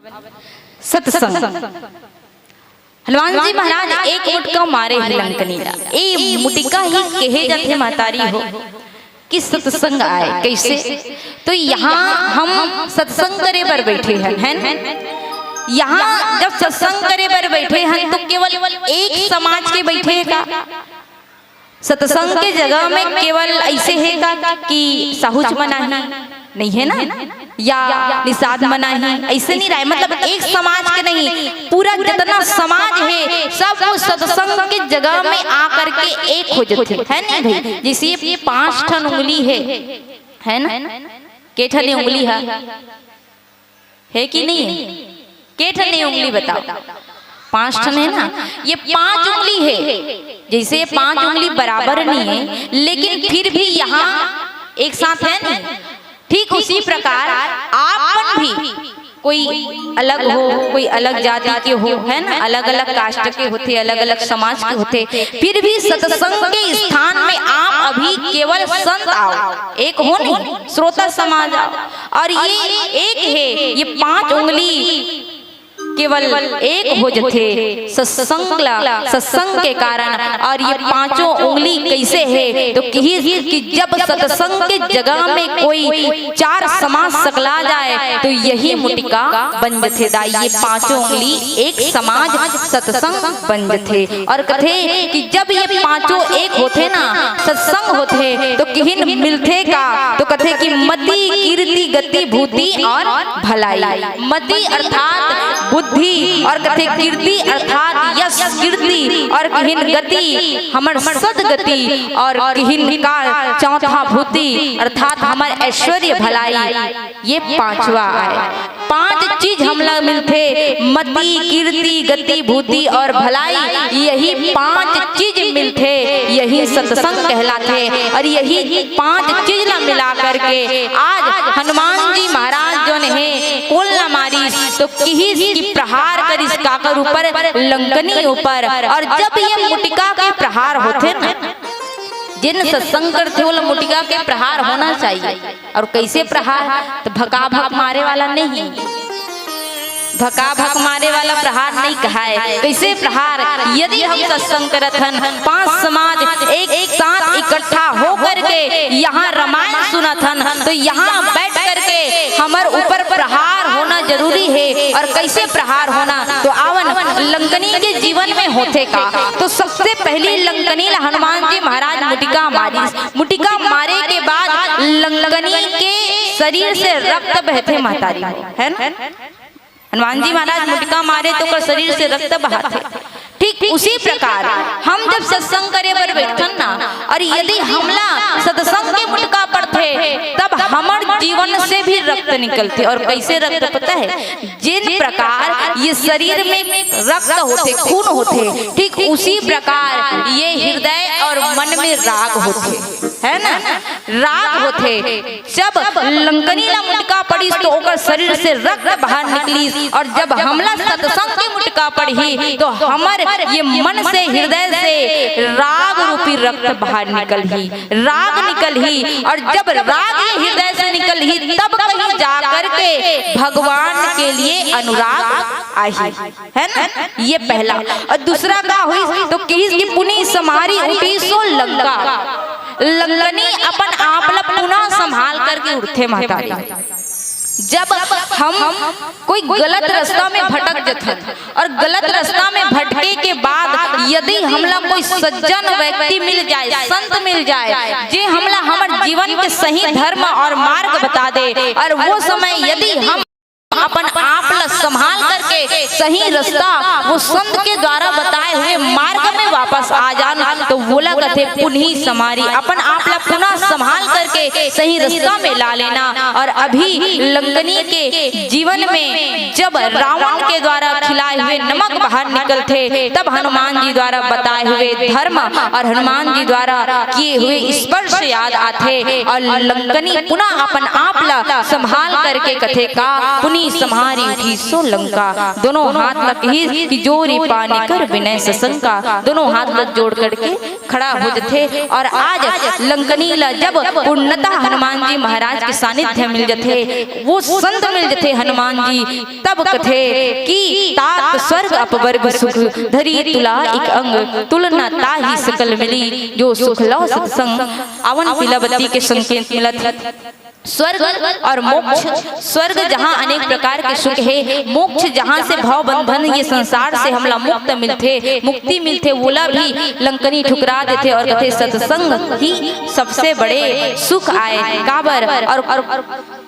सत्संग। हनुमान जी महाराज एक मुटका मारे लंकनीला, ए मुटिका ही कहे जाते महतारी हो कि सत्संग आए कैसे। तो यहाँ हम सत्संग करे पर बैठे हैं, यहाँ जब सत्संग करे पर बैठे हैं तो केवल एक समाज के बैठे हैं का? सत्संग के जगह में केवल ऐसे है का कि साहुज मनाही नहीं है ना, या निषाद मनाही, ऐसे नहीं रहा। मतलब एक समाज के नहीं, पूरा जितना समाज है सब वो सत्संग के जगह में आकर के एक हो जाते है नहीं भाई। जैसे ये 5 ठन उंगली है ना, के ठन उंगली है कि नहीं है? के ठन उंगली बताओ? 5 ठन है ना। ये 5 उंगली है, जैसे ये 5 उंगली बराबर नहीं है लेकिन फिर भी यहाँ एक साथ है नहीं। ठीक उसी प्रकार आपन भी कोई अलग हो, कोई अलग जाति के हो, है ना, अलग अलग कास्ट के होते, अलग अलग समाज के होते, फिर भी सत्संग के स्थान में आप अभी केवल संत आओ, एक हो नहीं, श्रोता समाज आओ। और ये एक है, ये 5 उंगली केवल एक हो जाते सत्संग के कारण। और ये 5 उंगली कैसे है तो कि जब सत्संग के जगह में कोई 4 समाज सकला जाए तो यही मुटिका बन जाते दाई। ये 5 उंगली एक समाज सत्संग बन जाते। और कथे कि जब ये 5 एक होते ना, सत्संग होते तो किहिन मिलते का? तो कथे कि मति कीर्ति गति भूति और भलाई। मति अर्थात बुद्धि, और कथे कीर्ति अर्थात यश कीर्ति, और किहिन गति हमर सदगति, और किहिन का चौथा भूति अर्थात हमर ऐश्वर्य भलाई। ये 5वां आए। 5 चीज हमला मिलते, मति कीर्ति गति भूति और भलाई। यही 5 चीज मिलते, यही सत्संग कहलाते। और यही 5 चीज ला मिला करके आज हनुमान जी महाराज जो ने कोल न मारी तो किहिस की प्रहार करिस काकर ऊपर, लंकनी ऊपर। और जब ये मुटिका के प्रहार होते ना, जिन सत्संग करते वो मुटिका के प्रहार होना चाहिए। और कैसे प्रहार? तो भका भक मारे वाला नहीं, भका भक मारे वाला प्रहार नहीं कहा है। कैसे प्रहार? यदि हम सत्संग करत हन, 5 समाज एक साथ इकट्ठा हो करके यहाँ रामायण सुनत हन, तो यहाँ बैठ करके हमार ऊपर प्रहार होना जरूरी है। और कैसे प्रहार होना? तो आवन लंकनी के जीवन में होते का? तो सबसे पहली लंकनी हनुमान जी महाराज मुटिका मारी। मुटिका मारे के बाद लंकनी के शरीर से रक्त बहते महतारी, है ना। हनुमान जी महाराज मुटिका मारे तो कर शरीर से रक्त बहाते। ठीक उसी प्रकार हम जब सत्संग करे पर बैठन ना, और यदि हमला सत्संग के मुटिका पर थे तब हमार जीवन से भी रक्त निकलते। और कैसे रक्त पता है? जिन प्रकार ये शरीर में रक्त होते, खून होते, ठीक उसी प्रकार ये हृदय और मन में राग होते, है ना, राग होते। जब लंकनी ला मुटिका पड़ी तो ओकर शरीर से रक्त बाहर निकली। और जब हमला सत्संग के मुटिका पड़ी तो हमारे ये मन से हृदय से राग रूपी रक्त बाहर निकल ही, राग निकल ही। और जब राग ये हृदय से निकल ही तब कहीं जा करके भगवान के लिए अनुराग आई, है ना। ये पहला। और दूसरा का हुई तो किसी पुनी समारी उठी सो लंका। लंकनी अपन आप ला पुनः संभाल करके उठते महतारी। जब हम कोई गलत रास्ता में भटक जाते, और गलत रास्ता में भटके के बाद यदि हमला कोई सज्जन व्यक्ति मिल जाए, संत मिल जाए, जे हमला हमारे जीवन के सही धर्म और मार्ग बता दे, और वो समय यदि हम अपन आप ला संभाल करके सही रास्ता वो संत के द्वारा बताए हुए मार्ग में वापस आ जाना, तो बोला कथे पुनः समारी, अपन आप ला पुनः संभाल करके सही रास्ता में ला लेना। और अभी लंकनी के जीवन में जब रावण के द्वारा खिलाए हुए नमक बाहर निकलते, तब हनुमान जी द्वारा बताए हुए धर्म और हनुमान जी द्वारा किए हुए स्पर्श याद आते और लंकनी पुनः अपन आप ला संभाल करके कथे का पुनी संहारी उठी सो लंका। दोनों हाथ लकीर की जोरी पानी कर विनय सशंका, दोनों हाथ लग जोड़ करके खड़ा हो जाते। और आज लंकनी ला जब पूर्णतः हनुमान जी महाराज के सानिध्य मिल जाते, वो संत मिल जाते हनुमान जी, तब कथे कि तात स्वर्ग अपवर्ग सुख धरी तुला एक अंग, तुलना ताही सकल मिली जो सुख लो सत्संग। अवन पिलावती के संकेत मिलत स्वर्ग और मोक्ष। स्वर्ग जहाँ अनेक प्रकार के सुख है, मोक्ष जहाँ से भाव बंधन ये संसार से हमला मुक्त मिलते, मुक्ति मिलते, वोला भी लंकनी ठुकरा देते और कहते सत्संग ही सबसे बड़े सुख आए काबर। और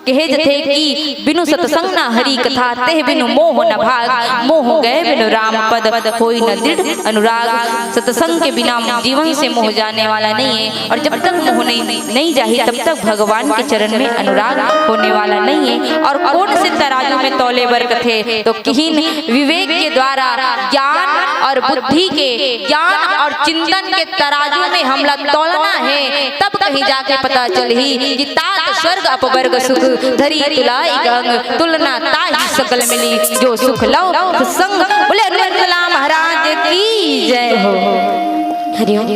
कहे जथे कि बिनु सत्संग न हरि कथा, तेह बिनु मोह न भाग, मोह गए बिनु राम पद, होई न दृढ़ अनुराग। सत्संग के बिना जीवन से मोह जाने वाला नहीं है, और जब तक मोह नहीं जाही तब तक भगवान के चरण में अनुराग होने वाला नहीं है। और कौन से तराजू में तौले बर कथे, तो किहिन विवेक के द्वारा ज्ञान और बुद्धि के, ज्ञान और चिंतन के तराजू में हमला तौलना है, तब कहीं जाके पता चलही कि तात स्वर्ग अपवर्ग सुख धरी तुला एक अंग, तुलना ताही सकल मिली जो सुख लो संग। बोले हनुमंतलाल महाराज की जय हो। हरि ओम।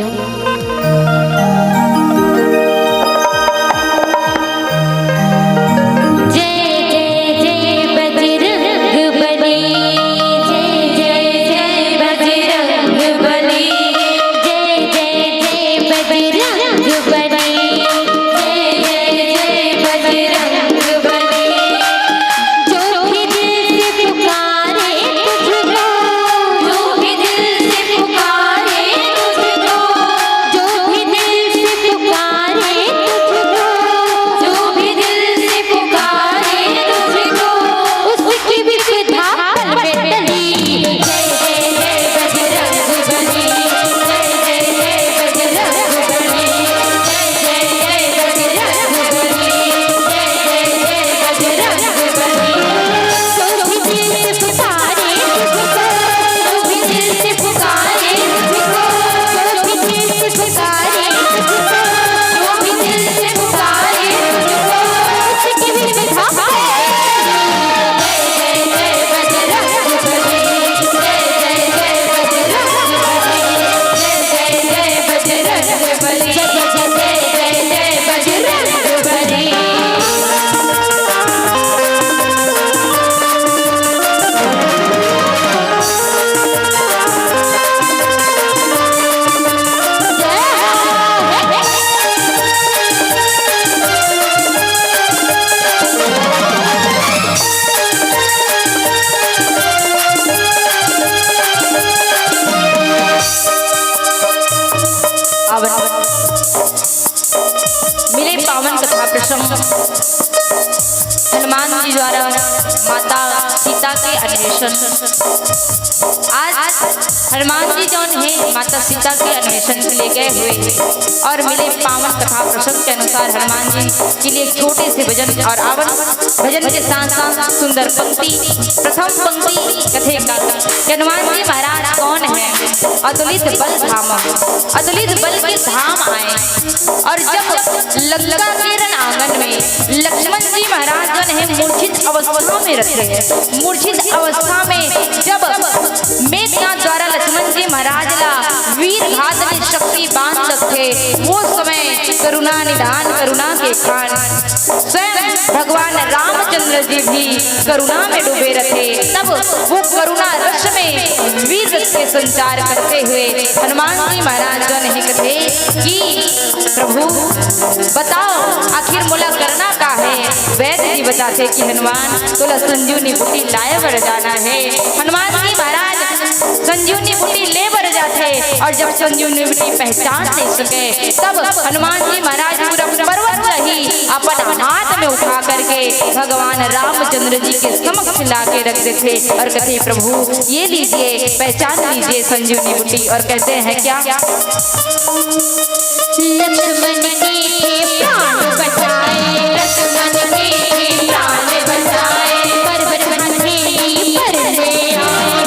मिले पावन कथा प्रसंग हनुमान जी द्वारा माता सीता के अन्वेषण। आज हनुमान जी जौन है माता सीता के अन्वेषण के लिए गए हुए और मिले पावन कथा प्रसंग के अनुसार हनुमान जी के लिए छोटे से भजन और आवन भजन के साथ साथ सुंदर पंक्ति। प्रथम पंक्ति कथे का हनुमान जी महाराज कौन है? अतुलित बल धाम, अतुलित बल के धाम आए और जब लंका के रण आंगन में लक्ष्मण जी महाराज जन है मूर्छित अवस्था में रखे हैं। मूर्छित अवस्था में जब मेघनाथ द्वारा लक्ष्मण जी महाराज ला वीर घातनी शक्ति बांध रखे, वो समय करुणा निधान करुणा के खान स्वयं भगवान रामचंद्र जी भी करुणा में डूबे रखे। तब वो करुणा रस में वीर रस के संचार करते हुए हनुमान जी महाराज जन है कथे कि प्रभु बताओ आखिर मोला करना का है? वैद्य जी बताते कि हनुमान तोला संजीवनी बूटी लाए बढ़ जाना है। हनुमान जी महाराज संजीवनी बूटी ले बढ़ जाते और जब संजीवनी बूटी पहचान नहीं सके तब हनुमान जी महाराज पूरा पर्वत ही अपन हाथ में उठा करके भगवान रामचंद्र जी के समक्ष ला के रख देते और कहते प्रभु ये लीजिए, पहचान लीजिए संजीवनी बूटी। और कहते हैं क्या? लक्ष्मण के प्राण बचाए, लक्ष्मण के प्राण बचाए, पर्वत बंधे पर ले आए।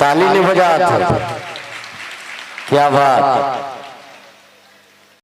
ताली नहीं बजा था, क्या बात।